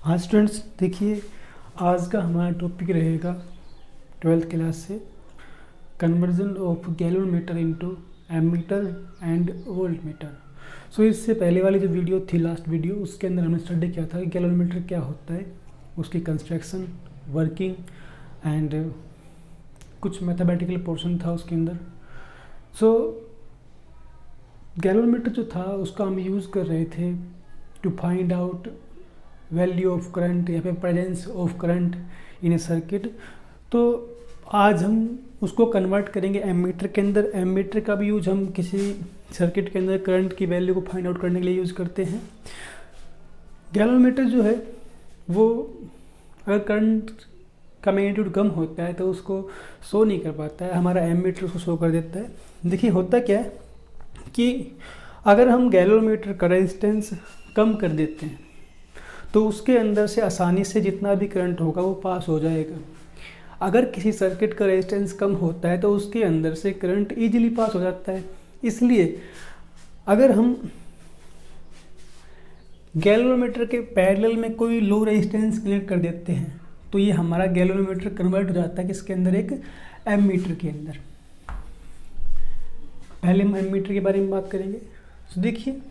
हाँ स्टूडेंट्स, देखिए आज का हमारा टॉपिक रहेगा 12th क्लास से conversion of galvanometer into ammeter and voltmeter. So इससे पहले वाली जो वीडियो थी, लास्ट वीडियो, उसके अंदर हमने स्टडी किया था कि गैलोमीटर क्या होता है, उसकी कंस्ट्रक्शन, वर्किंग एंड कुछ मैथमेटिकल पोर्शन था उसके अंदर। सो गैलोमीटर जो था उसका हम यूज़ कर रहे थे to find out value of current या फिर presence of current in a circuit. तो आज हम उसको कन्वर्ट करेंगे एमीटर के अंदर। एमीटर का भी यूज हम किसी सर्किट के अंदर करंट की वैल्यू को फाइंड आउट करने के लिए यूज़ करते हैं। गैलोमीटर जो है वो अगर करंट का मैग्नीट्यूड कम होता है तो उसको शो नहीं कर पाता है, हमारा एमीटर उसको शो कर देता है। देखिए होता क्या है कि अगर हम गैलोमीटर का रेजिस्टेंस कम कर देते हैं तो उसके अंदर से आसानी से जितना भी करंट होगा वो पास हो जाएगा। अगर किसी सर्किट का रेजिस्टेंस कम होता है तो उसके अंदर से करंट इजीली पास हो जाता है। इसलिए अगर हम गैलोमीटर के पैरेलल में कोई लो रेजिस्टेंस कनेक्ट कर देते हैं तो ये हमारा गैलोमीटर कन्वर्ट हो जाता है किसके अंदर, एक एमीटर के अंदर। पहले हम एमीटर के बारे में बात करेंगे। तो देखिए,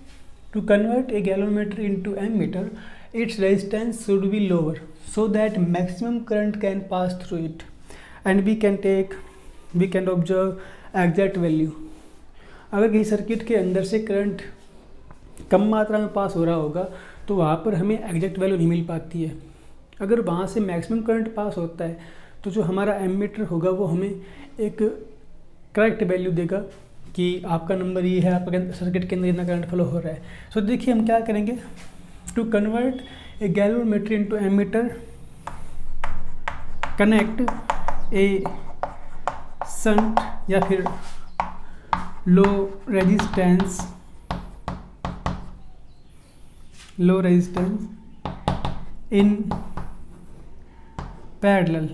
to convert a galvanometer into ammeter its resistance should be lower so that maximum current can pass through it and we can observe exact value। अगर किसी सर्किट के अंदर से करंट कम मात्रा में पास हो रहा होगा तो वहाँ पर हमें एग्जैक्ट वैल्यू नहीं मिल पाती है। अगर वहाँ से मैक्सिमम करंट पास होता है तो जो हमारा एमीटर होगा वो हमें एक करेक्ट वैल्यू देगा कि आपका नंबर ये है, आपका सर्किट के अंदर इतना करंट फ्लो हो रहा है। सो देखिए हम क्या करेंगे, to convert a galvanometer into ammeter, connect a shunt या फिर low resistance in parallel।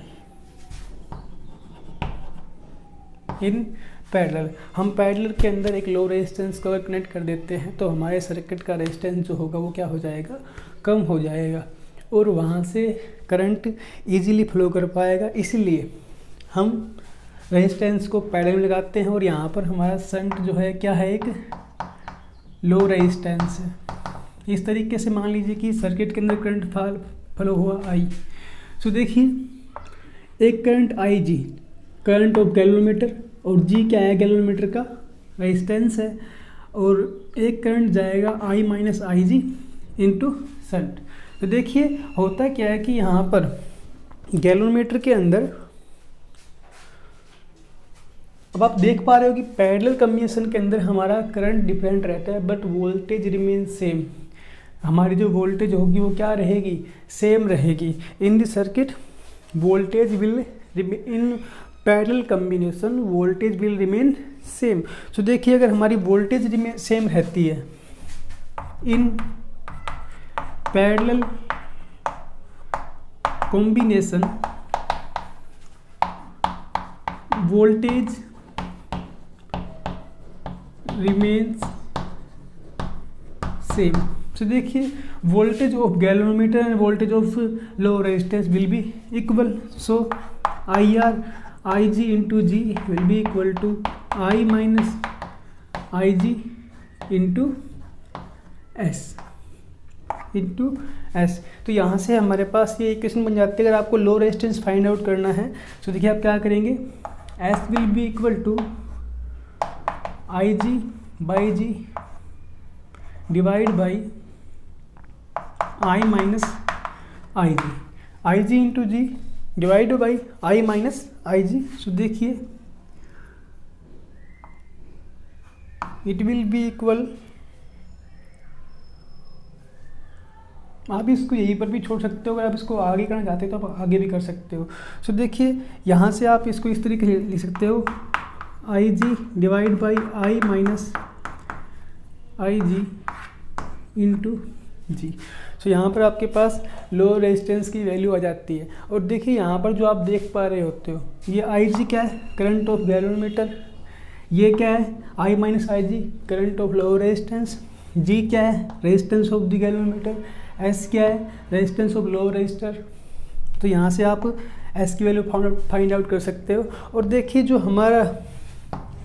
हम पैरेलल के अंदर एक लो रेजिस्टेंस को अगर कनेक्ट कर देते हैं तो हमारे सर्किट का रेजिस्टेंस जो होगा वो क्या हो जाएगा, कम हो जाएगा और वहाँ से करंट इजीली फ्लो कर पाएगा। इसीलिए हम रेजिस्टेंस को पैरेलल में लगाते हैं और यहाँ पर हमारा शंट जो है क्या है, एक लो रेजिस्टेंस है। इस तरीके से मान लीजिए कि सर्किट के अंदर करंट फ्लो हुआ आई। सो देखिए, एक current I G, current of galvanometer, और जी क्या है, गैलोमीटर का रेजिस्टेंस है, और एक करंट जाएगा आई minus I G into shunt. तो देखिए होता क्या है कि यहाँ पर गैलोमीटर के अंदर अब आप देख पा रहे हो कि पैरेलल कॉम्बिनेशन के अंदर हमारा करंट डिफरेंट रहता है बट वोल्टेज रिमेन सेम। हमारी जो वोल्टेज होगी वो क्या रहेगी, सेम रहेगी। In the circuit voltage will in parallel combination voltage will remain same. So देखिए अगर हमारी वोल्टेज रिमेन सेम रहती है in parallel combination, voltage remains same. So देखिए voltage of galvanometer and voltage of low resistance will be equal. So I R I G into G will be equal to I minus I G into S. तो यहाँ से हमारे पास ये equation बन जाती है। अगर आपको लो रेजिस्टेंस फाइंड आउट करना है तो देखिए आप क्या करेंगे, S will be equal to I G by G divide by I minus I G into G divide by I minus I G. So देखिए इट विल बी इक्वल, आप इसको यहीं पर भी छोड़ सकते हो, अगर आप इसको आगे करना चाहते हो तो आप आगे भी कर सकते हो। सो देखिए यहाँ से आप इसको इस तरीके से लिख सकते हो, I G divide by I minus I G into G. So यहाँ पर आपके पास लो रेजिस्टेंस की वैल्यू आ जाती है। और देखिए यहाँ पर जो आप देख पा रहे होते हो, ये आई जी क्या है, करंट ऑफ गैलोमीटर, ये क्या है I minus I G, current of low resistance, G क्या है resistance of the galvanometer, S क्या है, रेजिस्टेंस ऑफ लोअर रजिस्टर। तो यहाँ से आप एस की वैल्यू फाइंड आउट कर सकते हो। और देखिए जो हमारा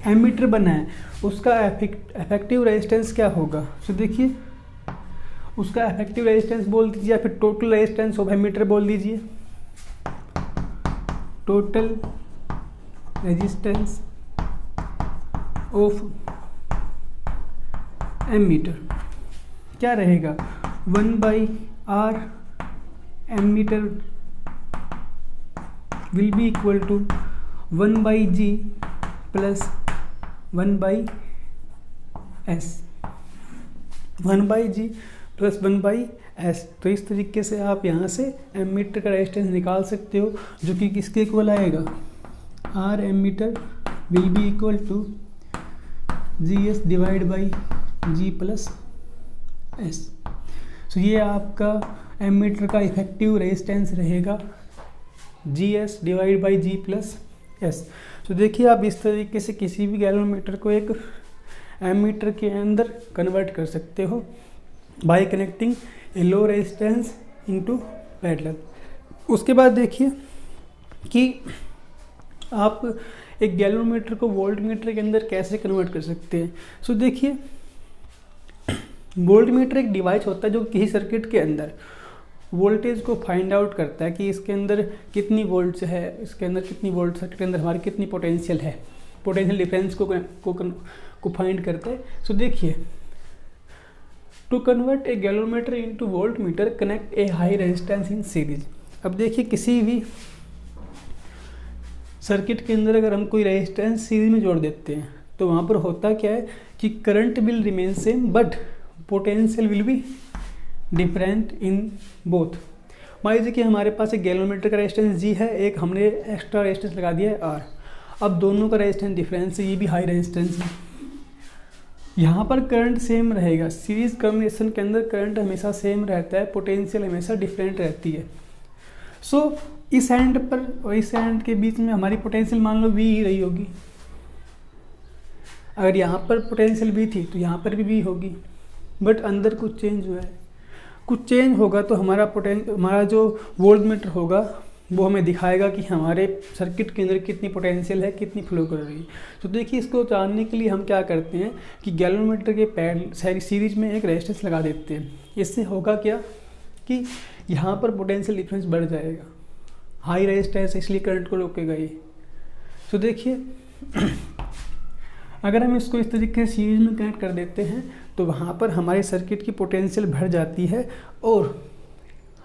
एमीटर बना है उसका इफेक्टिव रेजिस्टेंस क्या होगा। तो देखिए उसका इफेक्टिव रेजिस्टेंस बोल दीजिए या फिर टोटल रेजिस्टेंस ऑफ एमीटर बोल दीजिए। टोटल रेजिस्टेंस ऑफ एमीटर क्या रहेगा, 1/R ammeter will be equal to 1/G plus 1/S, 1/G plus 1/S। तो इस तरीके से आप यहाँ से एमीटर का रेजिस्टेंस निकाल सकते हो, जो कि किसके इक्वल आएगा, R ammeter will be equal to GS divide by G plus S। So ये आपका एमीटर का इफेक्टिव रेजिस्टेंस रहेगा GS divide by G plus S। तो देखिए आप इस तरीके से किसी भी गैल्वेनोमीटर को एक एमीटर के अंदर कन्वर्ट कर सकते हो बाय कनेक्टिंग ए लो रेजिस्टेंस इनटू पैरेलल। उसके बाद देखिए कि आप एक गैल्वेनोमीटर को वोल्टमीटर के अंदर कैसे कन्वर्ट कर सकते हैं। सो देखिए वोल्टमीटर एक डिवाइस होता है जो किसी सर्किट के अंदर वोल्टेज को फाइंड आउट करता है कि इसके अंदर कितनी वोल्ट्स है, इसके अंदर कितनी वोल्ट, सर्किट के अंदर हमारी कितनी पोटेंशियल है, पोटेंशियल डिफरेंस को फाइंड करते हैं। सो देखिए to convert a galvanometer into voltmeter connect a high resistance in series. अब देखिए किसी भी सर्किट के अंदर अगर हम कोई रेजिस्टेंस सीरीज में जोड़ देते हैं तो वहाँ पर होता क्या है कि current will remain same but potential will be different in both. मान लीजिए कि हमारे पास एक गैल्वेनोमीटर का रेजिस्टेंस G है, एक हमने एक्स्ट्रा रेजिस्टेंस लगा दिया है R। अब दोनों का रेजिस्टेंस डिफरेंस है, ये भी हाई रेजिस्टेंस है। यहाँ पर करंट सेम रहेगा, सीरीज कॉम्बिनेशन के अंदर करंट हमेशा सेम रहता है, पोटेंशियल हमेशा डिफरेंट रहती है। सो इस एंड पर और इस एंड के बीच में हमारी पोटेंशियल मान लो V ही रही होगी। अगर यहाँ पर पोटेंशियल V थी तो यहाँ पर भी V होगी, बट अंदर कुछ चेंज हुआ है, कुछ चेंज होगा तो हमारा जो वोल्टमीटर होगा वो हमें दिखाएगा कि हमारे सर्किट के अंदर कितनी पोटेंशियल है, कितनी फ्लो कर रही है। तो देखिए इसको जानने के लिए हम क्या करते हैं कि गैल्वेनोमीटर के पैरेलल सीरीज में एक रेजिस्टेंस लगा देते हैं। इससे होगा क्या कि यहाँ पर पोटेंशियल डिफरेंस बढ़ जाएगा, हाई रेजिस्टेंस इसलिए करंट को रोकेगा ये। तो देखिए अगर हम इसको इस तरीके से सीरीज में कनेक्ट कर देते हैं तो वहाँ पर हमारे सर्किट की पोटेंशियल बढ़ जाती है और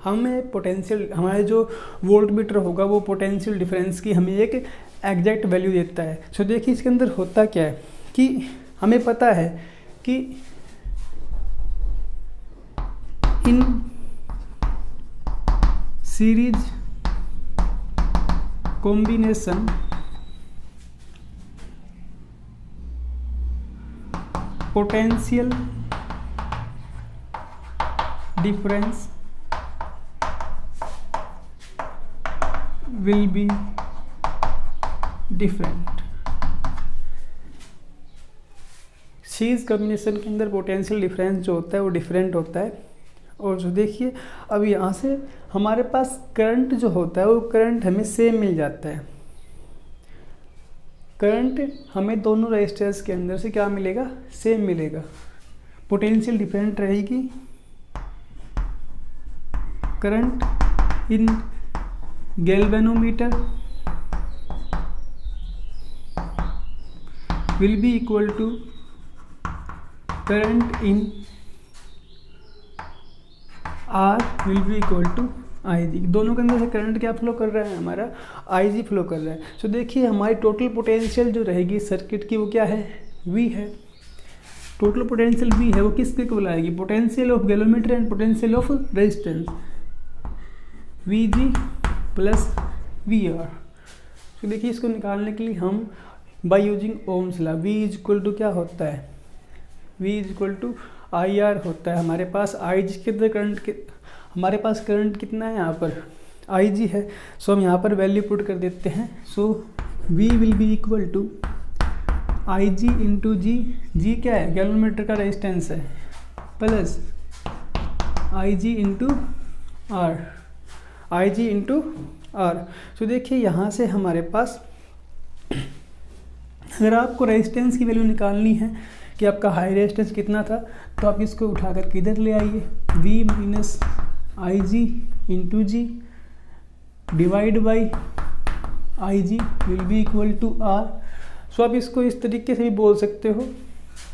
हमें पोटेंशियल, हमारे जो वोल्टमीटर होगा वो पोटेंशियल डिफरेंस की हमें एक एग्जैक्ट वैल्यू देता है। सो देखिए इसके अंदर होता क्या है कि हमें पता है कि in series combination potential difference will be different। Series combination के अंदर पोटेंशियल डिफरेंस जो होता है वो डिफरेंट होता है। और जो देखिए अब यहाँ से हमारे पास करंट जो होता है वो करंट हमें सेम मिल जाता है। करंट हमें दोनों रेजिस्टर्स के अंदर से क्या मिलेगा, सेम मिलेगा। पोटेंशियल डिफरेंट रहेगी, current in galvanometer will be equal to current in R will be equal to IG। दोनों के अंदर से करंट क्या फ्लो कर रहा है, हमारा IG फ्लो कर रहा है। सो देखिए हमारी टोटल पोटेंशियल जो रहेगी सर्किट की वो क्या है, V है। टोटल पोटेंशियल V है, वो किसके इक्वल आएगी, potential of galvanometer and potential of resistance, VG plus VR। तो देखिए इसको निकालने के लिए हम by using Ohm's law, V is equal to क्या होता है, V is equal to IR होता है। हमारे पास IG कितने करंट के, हमारे पास करंट कितना है यहाँ पर, IG है। सो हम यहाँ पर वैल्यू पुट कर देते हैं। So V will be equal to IG into G, G क्या है, गैल्वेनोमीटर का रेजिस्टेंस है, plus I G into R, I G into R. तो देखिए यहाँ से हमारे पास अगर आपको रेजिस्टेंस की वैल्यू निकालनी है कि आपका हाई रेजिस्टेंस कितना था, तो आप इसको उठा कर किधर ले आइए, V minus I G into G divide by I G will be equal to R. So आप इसको इस तरीके से भी बोल सकते हो,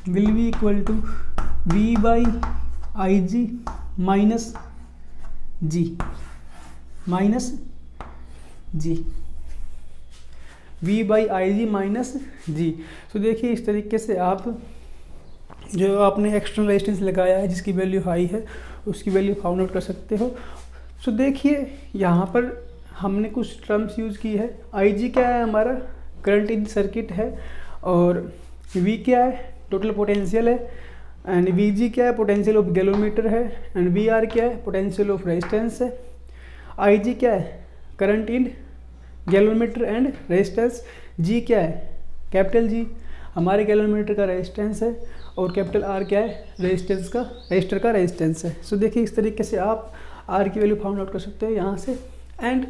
will be equal to V by I G minus G, minus G, V by I G minus G. तो देखिए इस तरीके से आप जो आपने एक्सटर्नल रेजिस्टेंस लगाया है जिसकी वैल्यू हाई है उसकी वैल्यू फाउंड आउट कर सकते हो। सो देखिए यहाँ पर हमने कुछ टर्म्स यूज़ की है। आई जी क्या है, हमारा करंट इन सर्किट है, और V क्या है, टोटल पोटेंशियल है, एंड वी जी क्या है, पोटेंशियल ऑफ गैलोमीटर है, एंड वी आर क्या है, पोटेंशियल ऑफ रेजिस्टेंस है। आई जी क्या है, current in galvanometer and resistance. G क्या है, कैपिटल जी हमारे गैलोमीटर का रेजिस्टेंस है, और कैपिटल आर क्या है, रेजिस्टेंस का, रजिस्टर का रेजिस्टेंस है। सो देखिए इस तरीके से आप आर की वैल्यू फाउंड आउट कर सकते हैं यहाँ से। And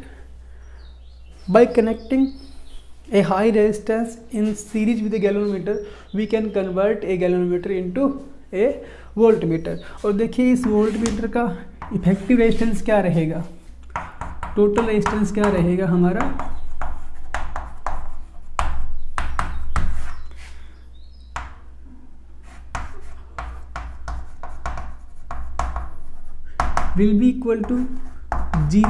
bye connecting a high resistance in series with a galvanometer we can convert a galvanometer into a voltmeter। और देखिए इस वोल्टमीटर का इफेक्टिव रेजिस्टेंस क्या रहेगा, टोटल रेजिस्टेंस क्या रहेगा हमारा, will be equal to G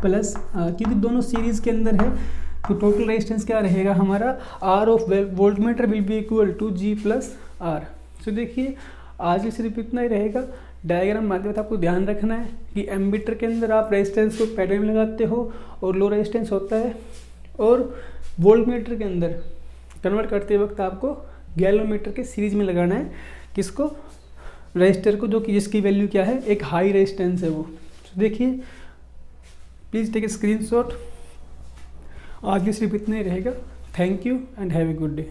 plus R, क्योंकि दोनों सीरीज के अंदर है तो टोटल रेजिस्टेंस क्या रहेगा हमारा, R of voltmeter will be equal to G plus R. So देखिए आज भी सिर्फ इतना ही रहेगा। डायग्राम माध्यम से आपको ध्यान रखना है कि एमीटर के अंदर आप रेजिस्टेंस को पैडल में लगाते हो और लो रेजिस्टेंस होता है, और वोल्टमीटर के अंदर कन्वर्ट करते वक्त आपको गैलोमीटर के सीरीज में लगाना है, किसको, रजिस्टर को, जो कि जिसकी वैल्यू क्या है, एक हाई रेजिस्टेंस है वो। तो देखिए प्लीज़ टेक ए स्क्रीनशॉट। आगे सिर्फ इतना ही रहेगा। Thank you and have a good day.